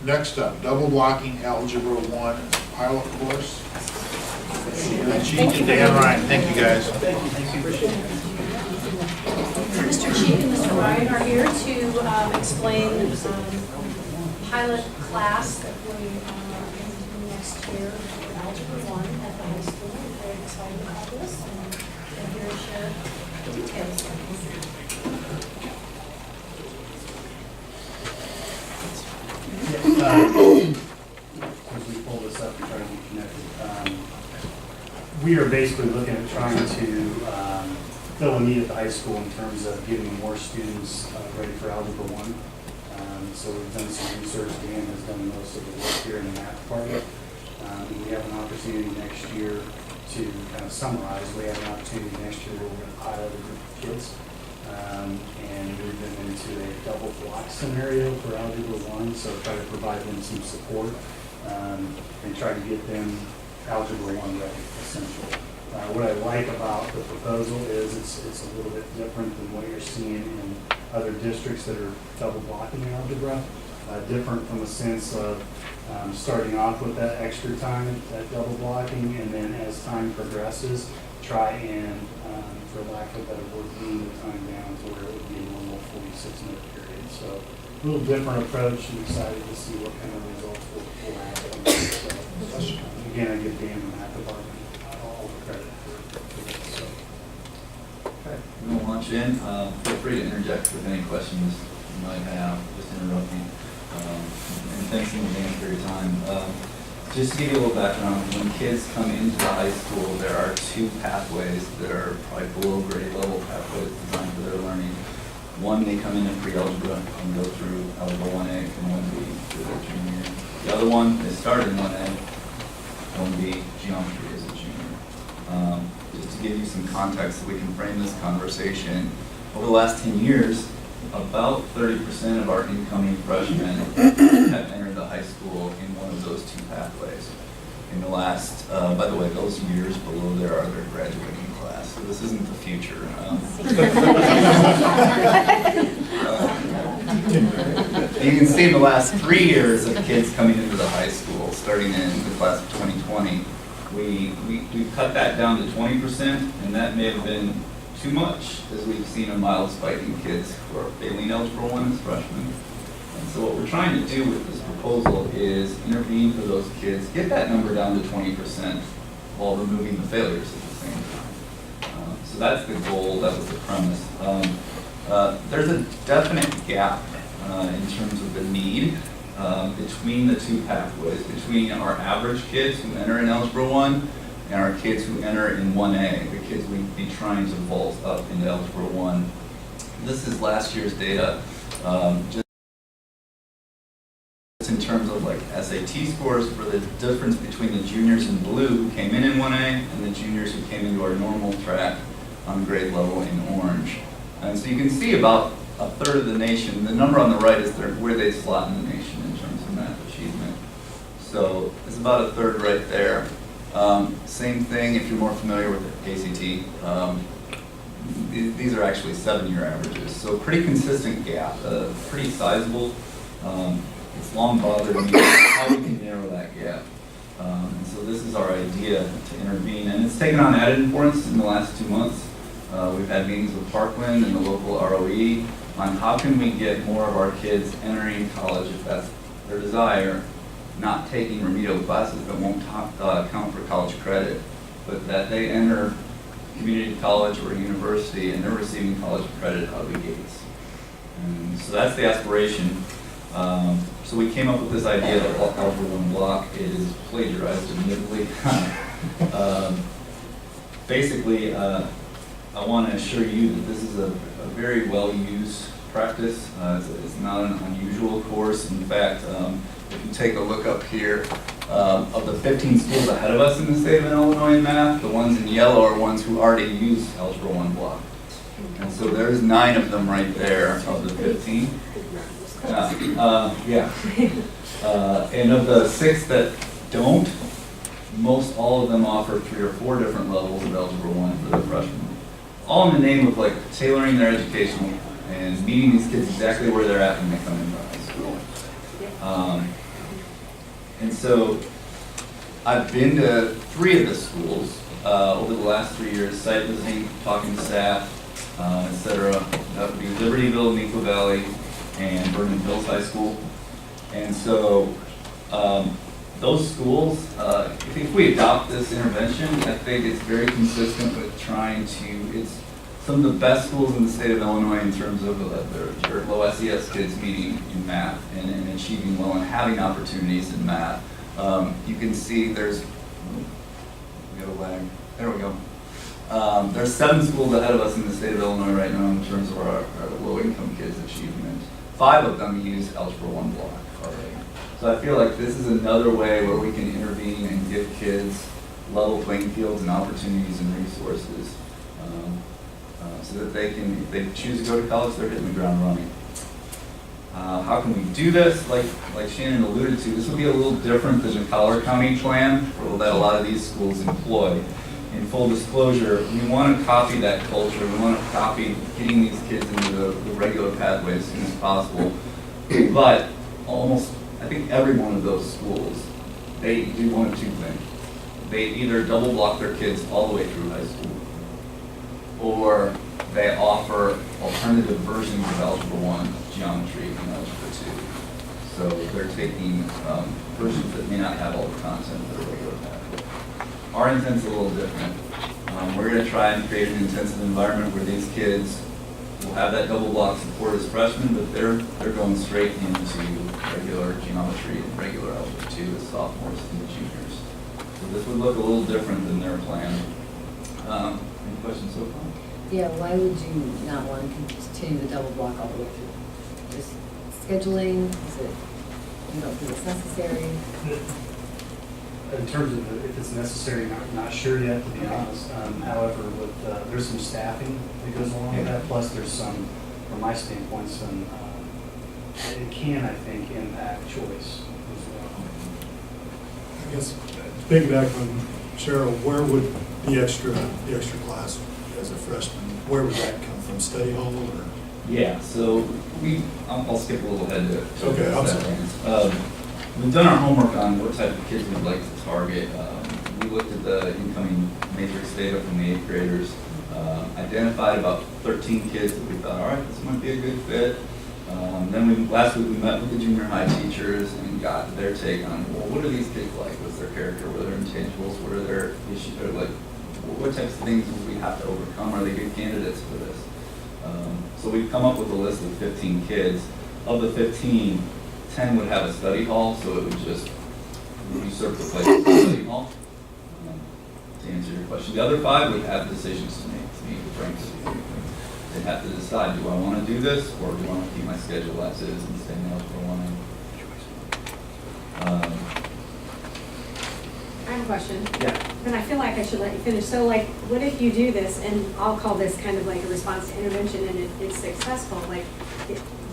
Next up, double blocking algebra 1 pilot course. Cheek and Dan Ryan, thank you guys. Mr. Cheek and Mr. Ryan are here to explain pilot class that we are going to do next year for Algebra 1 at the high school. We're very excited about this, and they're here to share the details. As we pull this up and try to be connected, we are basically looking at trying to fill a need at the high school in terms of getting more students ready for Algebra 1. So we've done some research. Dan has done most of the work here in the math department. We have an opportunity next year to kind of summarize. We have an opportunity next year where we're going to pilot a group of kids and move them into a double block scenario for Algebra 1. So try to provide them some support and try to get them Algebra 1 ready, essentially. What I like about the proposal is it's a little bit different than what you're seeing in other districts that are double blocking algebra. Different from a sense of starting off with that extra time, that double blocking, and then as time progresses, try and, for lack of a better word, wean the time down to where it would be a normal 46-minute period. So a little different approach, and excited to see what kind of results we'll have. So, again, I give Dan the math department all the credit for this. So. Okay, we're going to launch in. Feel free to interject with any questions you might have. Just interrupt me. And thanks in advance for your time. Just to give you a little background, when kids come into the high school, there are two pathways that are probably below grade level pathways designed for their learning. One, they come in at pre-algebra and go through Algebra 1A and 1B through their junior year. The other one, they start in 1A, 1B, geometry as a junior. Just to give you some context so we can frame this conversation, over the last 10 years, about 30% of our incoming freshmen have entered the high school in one of those two pathways. In the last, by the way, those years below there are their graduating class, so this isn't the future. You can see in the last 3 years of kids coming into the high school, starting in the class of 2020, we cut that down to 20%, and that may have been too much, as we've seen a mild spike in kids who are failing Algebra 1 as freshmen. And so what we're trying to do with this proposal is intervene for those kids, get that number down to 20% while removing the failures at the same time. So that's the goal, that was the premise. There's a definite gap in terms of the need between the two pathways, between our average kids who enter in Algebra 1 and our kids who enter in 1A, the kids we'd be trying to vault up into Algebra 1. This is last year's data, just in terms of like SAT scores for the difference between the juniors in blue who came in 1A and the juniors who came into our normal track on grade level in orange. And so you can see about a third of the nation, the number on the right is where they slot in the nation in terms of math achievement. So it's about a third right there. Same thing if you're more familiar with the ACT. These are actually 7-year averages, so pretty consistent gap, pretty sizable. It's long bothered me how we can narrow that gap. And so this is our idea to intervene, and it's taken on added importance in the last 2 months. We've had meetings with Parkland and the local ROE on how can we get more of our kids entering college if that's their desire, not taking remedial classes that won't count for college credit, but that they enter community college or university and they're receiving college credit out of the gates. And so that's the aspiration. So we came up with this idea of Algebra 1 block. It is plagiarized admittedly. Basically, I want to assure you that this is a very well-used practice. It's not an unusual course. In fact, if you take a look up here, of the 15 schools ahead of us in the state of Illinois in math, the ones in yellow are ones who already use Algebra 1 block. And so there's 9 of them right there of the 15. And of the 6 that don't, most all of them offer 3 or 4 different levels of Algebra 1 for their freshmen. All in the name of like tailoring their education and meeting these kids exactly where they're at when they come into high school. And so I've been to 3 of the schools over the last 3 years, site visiting, talking to staff, et cetera. That would be Libertyville, Neco Valley, and Vernon Hills High School. And so those schools, if we adopt this intervention, I think it's very consistent with trying to, it's some of the best schools in the state of Illinois in terms of their low SES kids meeting in math and achieving well and having opportunities in math. You can see there's, we got a lag, there we go. There's 7 schools ahead of us in the state of Illinois right now in terms of our low-income kids' achievement. 5 of them use Algebra 1 block already. So I feel like this is another way where we can intervene and give kids level playing fields and opportunities and resources so that they can, if they choose to go to college, they're hitting the ground running. How can we do this? Like Shannon alluded to, this will be a little different than the Collier County plan that a lot of these schools employ. In full disclosure, we want to copy that culture. We want to copy getting these kids into the regular pathway as soon as possible. But almost, I think every one of those schools, they do one of 2 things. They either double block their kids all the way through high school, or they offer alternative versions of Algebra 1 geometry and Algebra 2. So they're taking versions that may not have all the content that are regular pathway. Our intent's a little different. We're going to try and create an intensive environment where these kids will have that double block support as freshmen, but they're going straight into regular geometry and regular Algebra 2 as sophomores and juniors. So this would look a little different than their plan. Any questions so far? Yeah, why would you not want to continue the double block all the way through? Just scheduling, is it, you don't think it's necessary? In terms of if it's necessary, not sure yet, to be honest. However, with, there's some staffing that goes along with that, plus there's some, from my standpoint, some, it can, I think, impact choice as well. I guess, piggyback on Cheryl, where would the extra class as a freshman, where would that come from? Study hall or? Yeah, so I'll skip a little ahead to Okay, I'm sorry. We've done our homework on what type of kids we'd like to target. We looked at the incoming matrix data from the 8th graders, identified about 13 kids that we thought, all right, this might be a good fit. Then last week we met with the junior high teachers and got their take on, well, what are these kids like? What's their character? What are their intangibles? What are their issues? Or like, what types of things would we have to overcome? Are they good candidates for this? So we've come up with a list of 15 kids. Of the 15, 10 would have a study hall, so it would just usurp the place of the study hall. To answer your question, the other 5 would have decisions to make. To be frank with you, they'd have to decide: do I want to do this, or do I want to keep my schedule as it is and stay in Algebra 1? I have a question. Yeah. And I feel like I should let you finish. So like, what if you do this, and I'll call this kind of like a response to intervention, and it's successful? Like,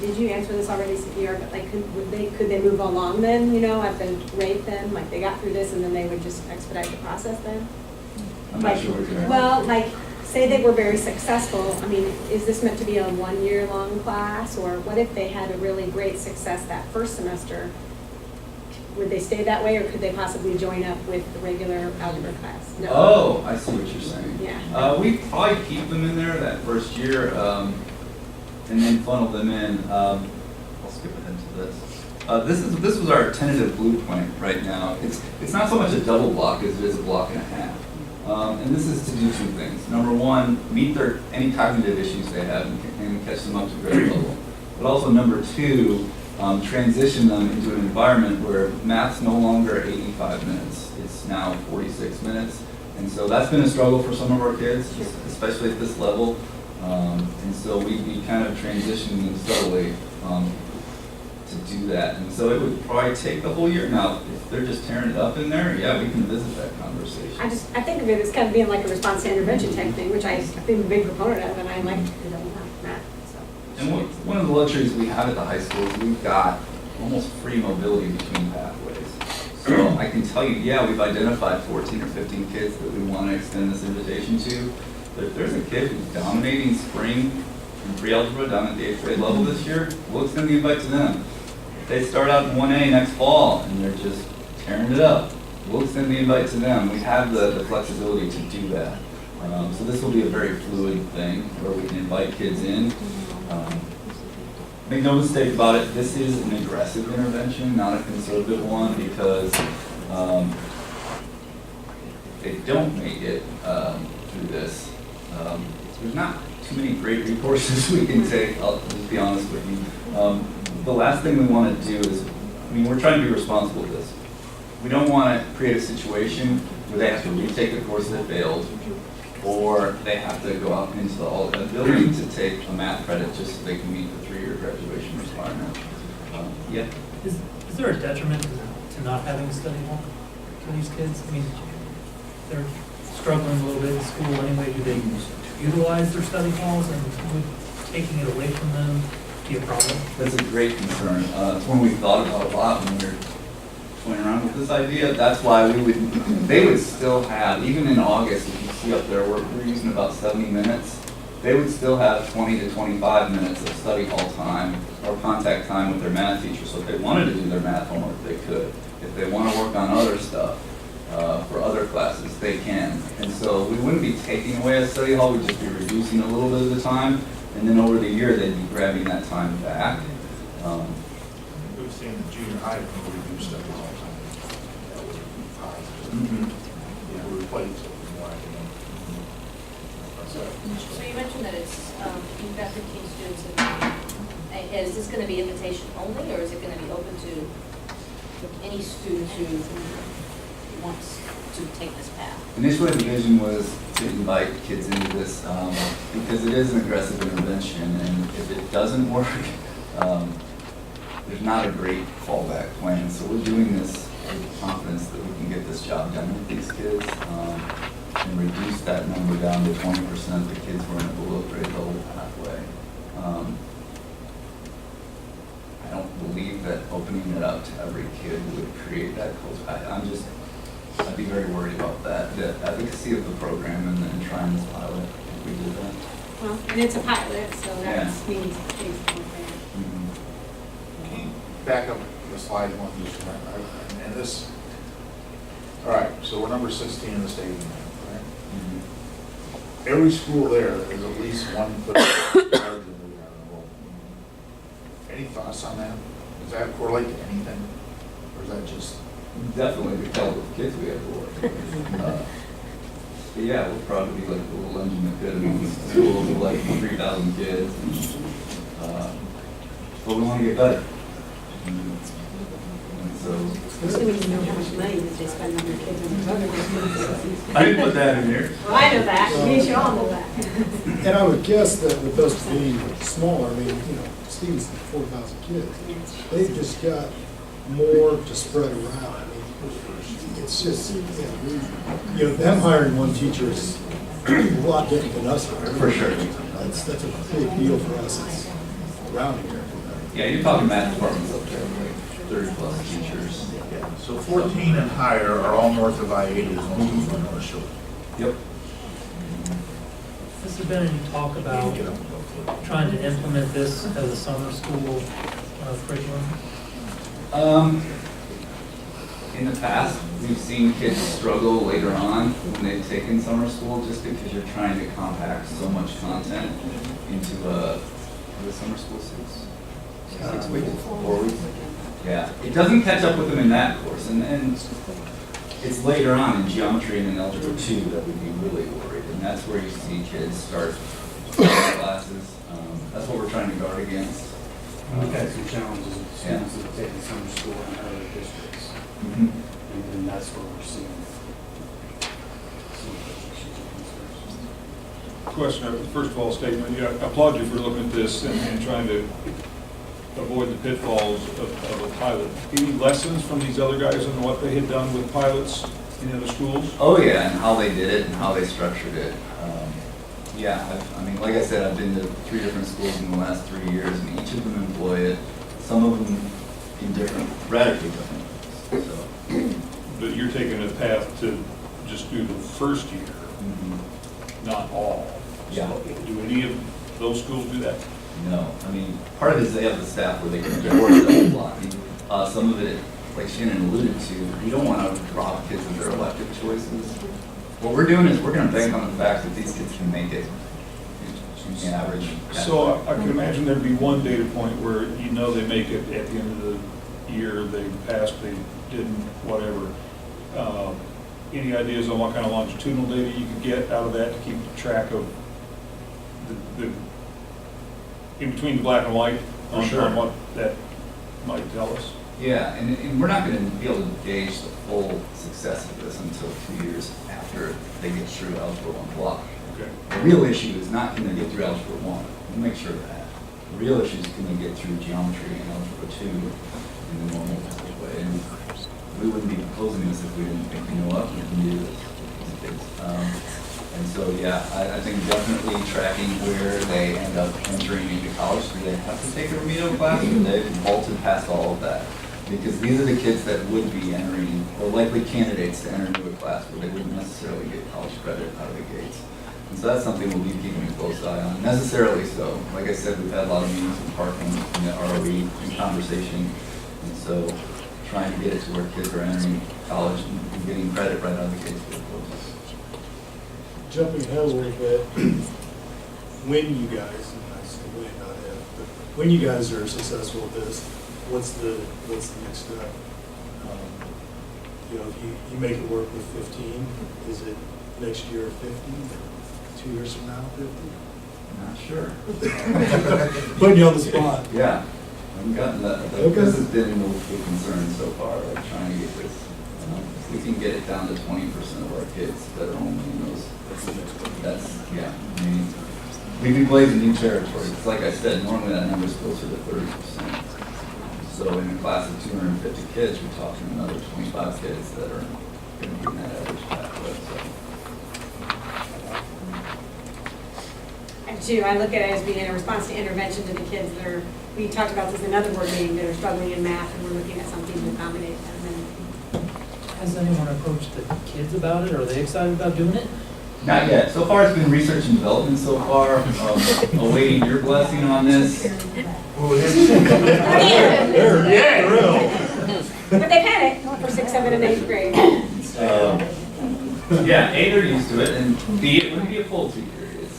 did you answer this already, CDR? But like, could they move along then, you know, at the rate then? Like, they got through this, and then they would just expedite the process then? I'm not sure what you're asking. Well, like, say they were very successful. I mean, is this meant to be a 1-year-long class? Or what if they had a really great success that first semester? Would they stay that way, or could they possibly join up with the regular algebra class? No. Oh, I see what you're saying. Yeah. We probably keep them in there that first year, and then funnel them in. I'll skip ahead to this. This was our tentative blueprint right now. It's not so much a double block as it is a block and a half. And this is to do 2 things. Number 1, meet any cognitive issues they have and catch them up to grade level. But also number 2, transition them into an environment where math's no longer 85 minutes. It's now 46 minutes. And so that's been a struggle for some of our kids, especially at this level. And so we kind of transitioned them subtly to do that. And so it would probably take the whole year. Now, if they're just tearing it up in there, yeah, we can visit that conversation. I think of it as kind of being like a response to intervention type thing, which I've been a big proponent of, and I like to double math. So. And one of the luxuries we have at the high school is we've got almost free mobility between pathways. So I can tell you, yeah, we've identified 14 or 15 kids that we want to extend this invitation to. But if there's a kid who's dominating spring and pre-algebra down at the 8th grade level this year, we'll extend the invite to them. If they start out in 1A next fall and they're just tearing it up, we'll send the invite to them. We have the flexibility to do that. So this will be a very fluid thing where we can invite kids in. Make no mistake about it, this is an aggressive intervention, not a conservative one, because they don't make it through this. There's not too many great recourses we can take, I'll just be honest with you. The last thing we want to do is, I mean, we're trying to be responsible with this. We don't want to create a situation where they have to retake a course that failed, or they have to go out into the building to take a math credit just so they can meet the 3-year graduation requirement. Yeah. Is there a detriment to not having a study hall for these kids? I mean, they're struggling a little bit in school anyway. Do they utilize their study halls, and would taking it away from them be a problem? That's a great concern. It's one we thought about a lot when we were toying around with this idea. That's why they would still have, even in August, if you see up there, we're using about 70 minutes. They would still have 20 to 25 minutes of study hall time or contact time with their math teacher. So if they wanted to do their math homework, they could. If they want to work on other stuff for other classes, they can. And so we wouldn't be taking away a study hall, we'd just be reducing a little bit of the time. And then over the year, they'd be grabbing that time back. We've seen the junior high when we do stuff all the time. That would be positive. Yeah, we replace it with more academic. So you mentioned that it's, you've got 15 students, is this going to be invitation only, or is it going to be open to any student who wants to take this path? Initially, the vision was to invite kids into this because it is an aggressive intervention, and if it doesn't work, there's not a great fallback plan. So we're doing this with confidence that we can get this job done with these kids and reduce that number down to 20% of the kids who are in a below grade level pathway. I don't believe that opening it up to every kid would create that culture. I'd be very worried about that, the efficacy of the program and trying this pilot, if we did that. Well, and it's a pilot, so that Yeah. means things are fair. Can you back up the slide one, just, and this, all right, so we're number 16 in the state, right? Every school there is at least 1 foot larger than we are in the world. Any thoughts on that? Does that correlate to anything? Or is that just? Definitely the caliber of kids we have to work with. But yeah, we'll probably be like the little engine that could in schools with like 3,000 kids. But we want to get better. And so. Especially when you know how much money that they spend on their kids and other. I didn't put that in here. Well, I know that, you should all know that. And I would guess that with those being smaller, I mean, you know, Steve's 4,000 kids, they've just got more to spread around. I mean, it's just, you know, them hiring one teacher is a lot different than us hiring. For sure. That's a big deal for us. It's around here. Yeah, you're talking math departments up there, like 30 plus teachers. So 14 and higher are all north of I-80 as long as we're North Shore. Yep. Has there been any talk about trying to implement this as a summer school curriculum? In the past, we've seen kids struggle later on when they've taken summer school just because you're trying to compact so much content into the summer school 6 weeks, 4 weeks. Yeah, it doesn't catch up with them in that course, and it's later on in geometry and in algebra 2 that we'd be really worried, and that's where you see kids start classes. That's what we're trying to guard against. We've had some challenges with students that have taken summer school in other districts, Mm-hmm. and that's where we're seeing some of those issues and concerns. Question, first of all, statement, I applaud you for looking at this and trying to avoid the pitfalls of a pilot. Any lessons from these other guys on what they had done with pilots in other schools? Oh yeah, and how they did it and how they structured it. Yeah, I mean, like I said, I've been to 3 different schools in the last 3 years, and each of them employ it. Some of them in different, radically different ways. So. But you're taking a path to just do the first year, not all. Yeah. So do any of those schools do that? No, I mean, part of it is they have the staff where they can afford double blocking. Some of it, like Shannon alluded to, we don't want to rob kids of their elective choices. What we're doing is we're going to bank on the fact that these kids can make it in the average. So I can imagine there'd be one data point where you know they make it at the end of the year, they passed, they didn't, whatever. Any ideas on what kind of longitudinal data you could get out of that to keep track of the in between the black and white on what that might tell us? Yeah, and we're not going to be able to gauge the full success of this until 2 years after they get through Algebra 1 block. Okay. The real issue is not can they get through Algebra 1. We'll make sure of that. The real issue is can they get through geometry and Algebra 2 in the normal way. And we wouldn't be proposing this if we didn't think, you know what, we can do this with these kids. And so, yeah, I think definitely tracking where they end up entering into college. Do they have to take a remedial class, or they've vaulted past all of that? Because these are the kids that would be entering, or likely candidates to enter into a class where they wouldn't necessarily get college credit out of the gates. And so that's something we'll be keeping a close eye on, necessarily so. Like I said, we've had a lot of meetings in Parkland, in the ROE, in conversation. And so trying to get it to where kids are entering college and getting credit right out of the gates for the courses. Jumping ahead a little bit, when you guys, and I say when, not if, but when you guys are successful with this, what's the next step? You know, if you make it work with 15, is it next year 50, or 2 years from now 50? Not sure. Putting you on the spot. Yeah, I haven't gotten that. Okay. This has been the concern so far, like trying to get this. If we can get it down to 20% of our kids that are only in those, that's, yeah, I mean, we've been blazing new territory. It's like I said, normally that number is closer to 30%. So in a class of 250 kids, we're talking another 25 kids that are going to be in that average pathway, so. I do. I look at it as being a response to intervention to the kids that are, we talked about this in another board meeting, that are struggling in math, and we're looking at something to accommodate them. Has anyone approached the kids about it? Are they excited about doing it? Not yet. So far, it's been research and development so far. Awaiting your blessing on this. But they've had it for 6th, 7th, and 8th grade. Yeah, A, they're used to it, and B, it would be a full 2 periods.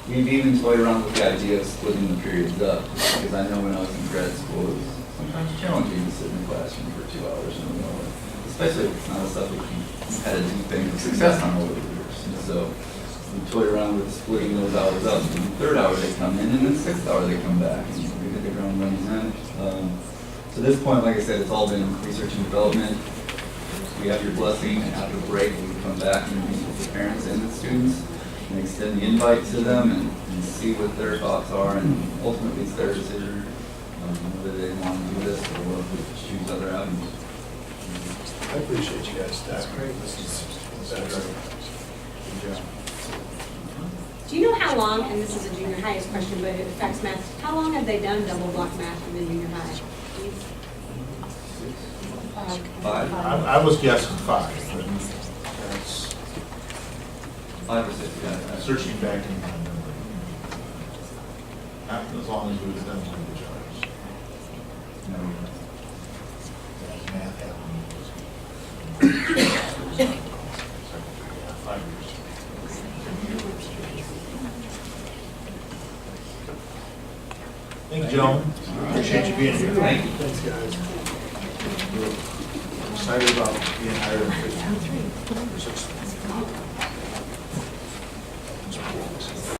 We've even toyed around with the idea of splitting the periods up, because I know when I was in grad school, it was sometimes challenging to sit in the classroom for 2 hours in a row, especially if it's not a subject you've had a deep thing of success on over the years. And so we toyed around with splitting those hours up. In the 3rd hour they come in, and then the 6th hour they come back, and we get the ground running then. To this point, like I said, it's all been research and development. We have your blessing, and after the break, we come back and meet with the parents and the students, and extend the invite to them, and see what their thoughts are, and ultimately it's their decision whether they want to do this or choose other avenues. I appreciate you guys. That's great. This is better. Do you know how long, and this is a junior highest question, but it affects math, how long have they done double block math in the junior high? 5? I was guessing 5, but that's 5 or 6, yeah. searching back in my memory. Not as long as we've done language arts. No. That math happened. 5 years. Thank you, Joan. Appreciate you being here. Thank you. Thanks, guys. We're excited about being hired in 15 or 16.